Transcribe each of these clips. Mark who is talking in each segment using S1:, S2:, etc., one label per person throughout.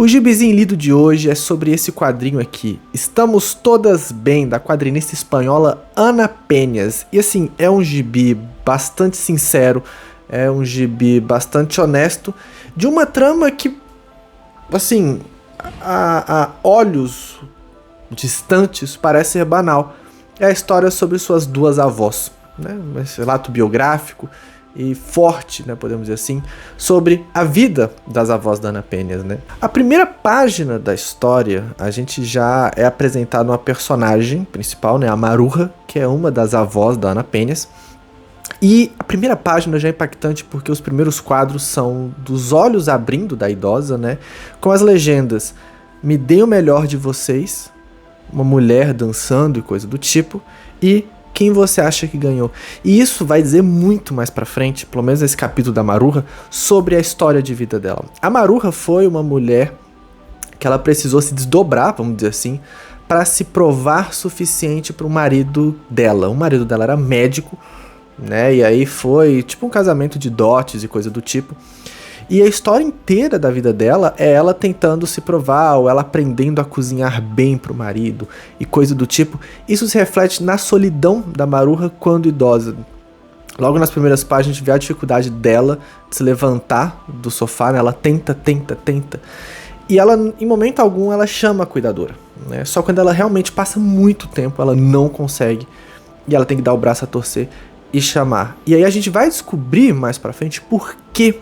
S1: O gibizinho lido de hoje é sobre esse quadrinho aqui, Estamos Todas Bem, da quadrinista espanhola Ana Peñas. E assim, é um gibi bastante sincero, é um gibi bastante honesto, de uma trama que, assim, a olhos distantes parece ser banal. É a história sobre suas duas avós, né? Um relato biográfico e forte, né, podemos dizer assim, sobre a vida das avós da Ana Peñas, né? A primeira página da história, a gente já é apresentado uma personagem principal, né, a Maruja, que é uma das avós da Ana Peñas. E a primeira página já é impactante porque os primeiros quadros são dos olhos abrindo da idosa, né, com as legendas: me dê o melhor de vocês, uma mulher dançando e coisa do tipo, e quem você acha que ganhou. E isso vai dizer muito mais pra frente, pelo menos nesse capítulo da Maruja, sobre a história de vida dela. A Maruja foi uma mulher que ela precisou se desdobrar, vamos dizer assim, para se provar suficiente para o marido dela. O marido dela era médico, né? E aí foi tipo um casamento de dotes e coisa do tipo. E a história inteira da vida dela é ela tentando se provar, ou ela aprendendo a cozinhar bem pro marido e coisa do tipo. Isso se reflete na solidão da Maruja quando idosa. Logo nas primeiras páginas a gente vê a dificuldade dela de se levantar do sofá, né? Ela tenta. E ela, em momento algum, ela chama a cuidadora, né? Só quando ela realmente passa muito tempo, ela não consegue. E ela tem que dar o braço a torcer e chamar. E aí a gente vai descobrir mais pra frente por que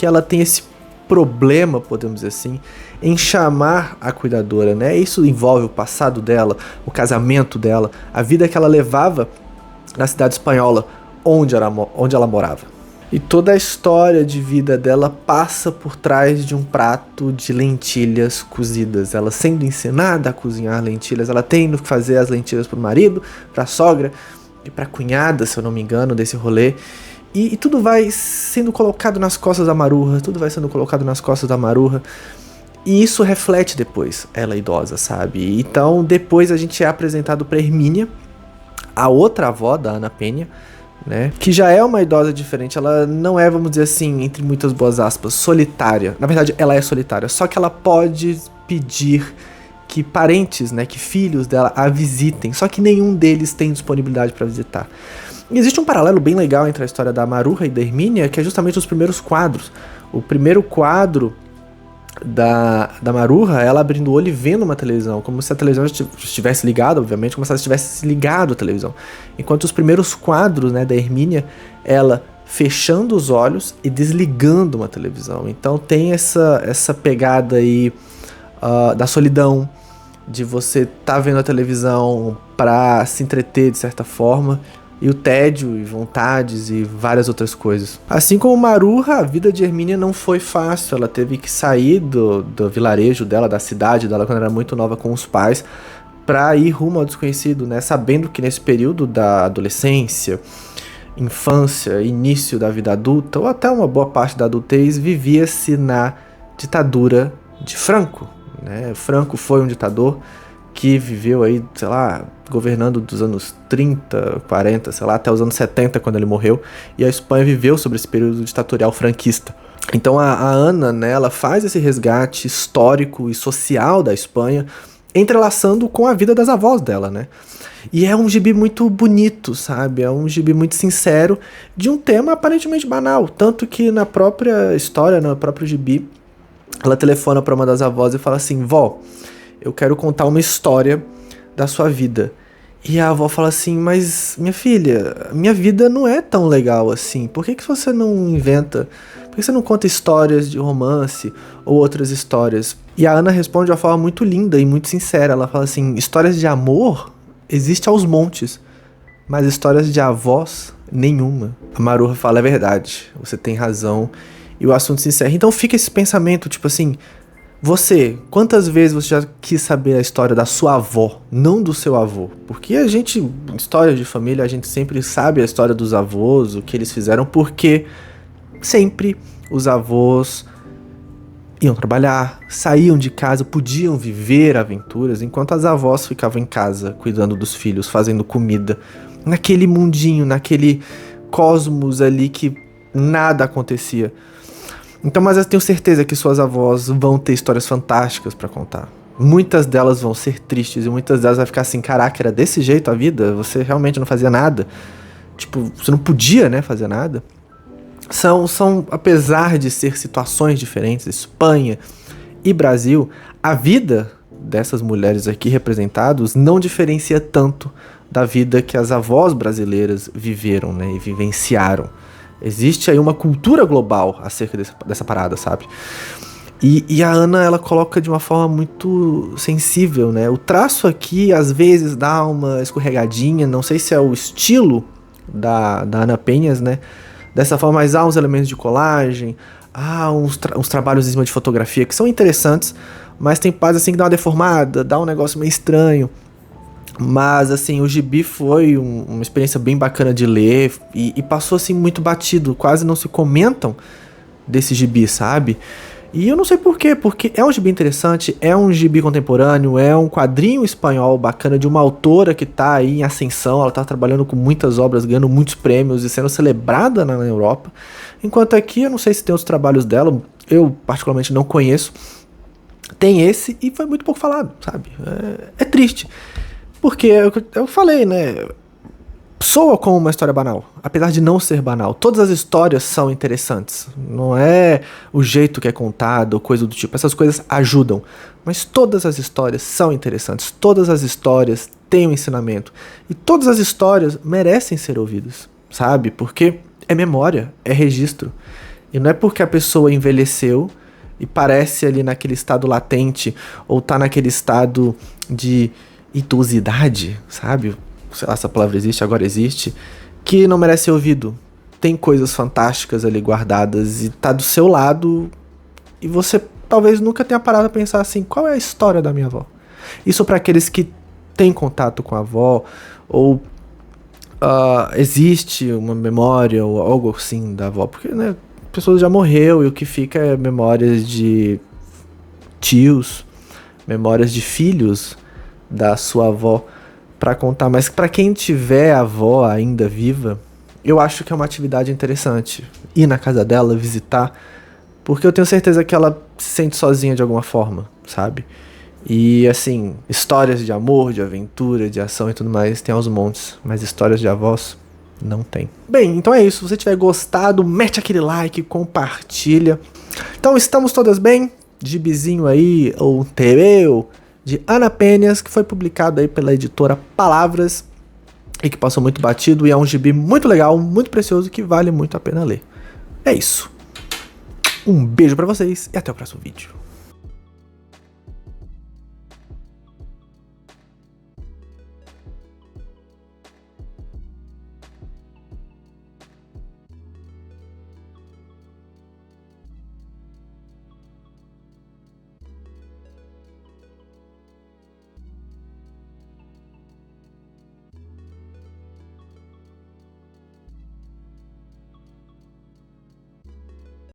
S1: ela tem esse problema, podemos dizer assim, em chamar a cuidadora, né? Isso envolve o passado dela, o casamento dela, a vida que ela levava na cidade espanhola onde ela morava. E toda a história de vida dela passa por trás de um prato de lentilhas cozidas. Ela sendo ensinada a cozinhar lentilhas, ela tendo que fazer as lentilhas pro marido, pra sogra e pra cunhada, se eu não me engano, desse rolê. E tudo vai sendo colocado nas costas da Maruja, e isso reflete depois ela idosa, sabe? Então depois a gente é apresentado pra Hermínia, a outra avó da Ana Peña, né? Que já é uma idosa diferente, ela não é, vamos dizer assim, entre muitas boas aspas, solitária. Na verdade ela é solitária, só que ela pode pedir que parentes, né, que filhos dela a visitem, só que nenhum deles tem disponibilidade para visitar. E existe um paralelo bem legal entre a história da Maruja e da Hermínia, que é justamente os primeiros quadros. O primeiro quadro da Maruja, ela abrindo o olho e vendo uma televisão, como se a televisão estivesse ligada, obviamente, como se ela estivesse ligado à televisão. Enquanto os primeiros quadros, né, da Hermínia, ela fechando os olhos e desligando uma televisão. Então tem essa pegada aí da solidão, de você tá vendo a televisão pra se entreter de certa forma, e o tédio e vontades e várias outras coisas. Assim como Maruja, a vida de Hermínia não foi fácil. Ela teve que sair do vilarejo dela, da cidade dela, quando era muito nova, com os pais, pra ir rumo ao desconhecido, né? Sabendo que nesse período da adolescência, infância, início da vida adulta, ou até uma boa parte da adultez, vivia-se na ditadura de Franco, né? Franco foi um ditador que viveu aí, sei lá, governando dos anos 30, 40, sei lá, até os anos 70, quando ele morreu, e a Espanha viveu sobre esse período ditatorial franquista. Então a Ana, né, ela faz esse resgate histórico e social da Espanha, entrelaçando com a vida das avós dela, né? E é um gibi muito bonito, sabe? É um gibi muito sincero, de um tema aparentemente banal, tanto que na própria história, no próprio gibi, ela telefona para uma das avós e fala assim: vó, eu quero contar uma história da sua vida. E a avó fala assim: mas minha filha, minha vida não é tão legal assim. Por que você não inventa? Por que você não conta histórias de romance ou outras histórias? E a Ana responde de uma forma muito linda e muito sincera. Ela fala assim: histórias de amor existem aos montes, mas histórias de avós, nenhuma. A Maruja fala: é verdade, você tem razão. E o assunto se encerra. Então fica esse pensamento, tipo assim: você, quantas vezes você já quis saber a história da sua avó, não do seu avô? Porque a gente, em história de família, a gente sempre sabe a história dos avós, o que eles fizeram, porque sempre os avós iam trabalhar, saíam de casa, podiam viver aventuras, enquanto as avós ficavam em casa, cuidando dos filhos, fazendo comida, naquele mundinho, naquele cosmos ali que nada acontecia. Então, mas eu tenho certeza que suas avós vão ter histórias fantásticas pra contar. Muitas delas vão ser tristes e muitas delas vai ficar assim, caraca, era desse jeito a vida? Você realmente não fazia nada? Tipo, você não podia, né, fazer nada? Apesar de ser situações diferentes, Espanha e Brasil, a vida dessas mulheres aqui representadas não diferencia tanto da vida que as avós brasileiras viveram, né, e vivenciaram. Existe aí uma cultura global acerca dessa parada, sabe? E a Ana, ela coloca de uma forma muito sensível, né? O traço aqui, às vezes, dá uma escorregadinha, não sei se é o estilo da Ana Penhas, né? Dessa forma, mas há uns elementos de colagem, há uns trabalhos em cima de fotografia que são interessantes, mas tem partes assim que dá uma deformada, dá um negócio meio estranho. Mas, assim, o gibi foi uma experiência bem bacana de ler e passou, assim, muito batido. Quase não se comentam desse gibi, sabe? E eu não sei por quê, porque é um gibi interessante, é um gibi contemporâneo, é um quadrinho espanhol bacana de uma autora que tá aí em ascensão, ela tá trabalhando com muitas obras, ganhando muitos prêmios e sendo celebrada na Europa. Enquanto aqui, eu não sei se tem outros trabalhos dela, eu particularmente não conheço. Tem esse e foi muito pouco falado, sabe? É triste. Porque eu falei, né? Soa como uma história banal, apesar de não ser banal. Todas as histórias são interessantes. Não é o jeito que é contado ou coisa do tipo. Essas coisas ajudam. Mas todas as histórias são interessantes. Todas as histórias têm um ensinamento. E todas as histórias merecem ser ouvidas, sabe? Porque é memória, é registro. E não é porque a pessoa envelheceu e parece ali naquele estado latente ou tá naquele estado de idosidade, sabe? Sei lá se a palavra existe, agora existe, que não merece ser ouvido. Tem coisas fantásticas ali guardadas e tá do seu lado e você talvez nunca tenha parado a pensar assim, qual é a história da minha avó? Isso para aqueles que têm contato com a avó ou existe uma memória ou algo assim da avó, porque, né, a pessoa já morreu e o que fica é memórias de tios, memórias de filhos da sua avó pra contar, mas pra quem tiver a avó ainda viva, eu acho que é uma atividade interessante ir na casa dela, visitar, porque eu tenho certeza que ela se sente sozinha de alguma forma, sabe? E assim, histórias de amor, de aventura, de ação e tudo mais tem aos montes, mas histórias de avós não tem. Bem, então é isso, se você tiver gostado, mete aquele like, compartilha. Então estamos todas bem? Gibizinho aí, ou Tereu, de Ana Penhas, que foi publicado aí pela editora Palavras e que passou muito batido e é um gibi muito legal, muito precioso que vale muito a pena ler. É isso. Um beijo pra vocês e até o próximo vídeo.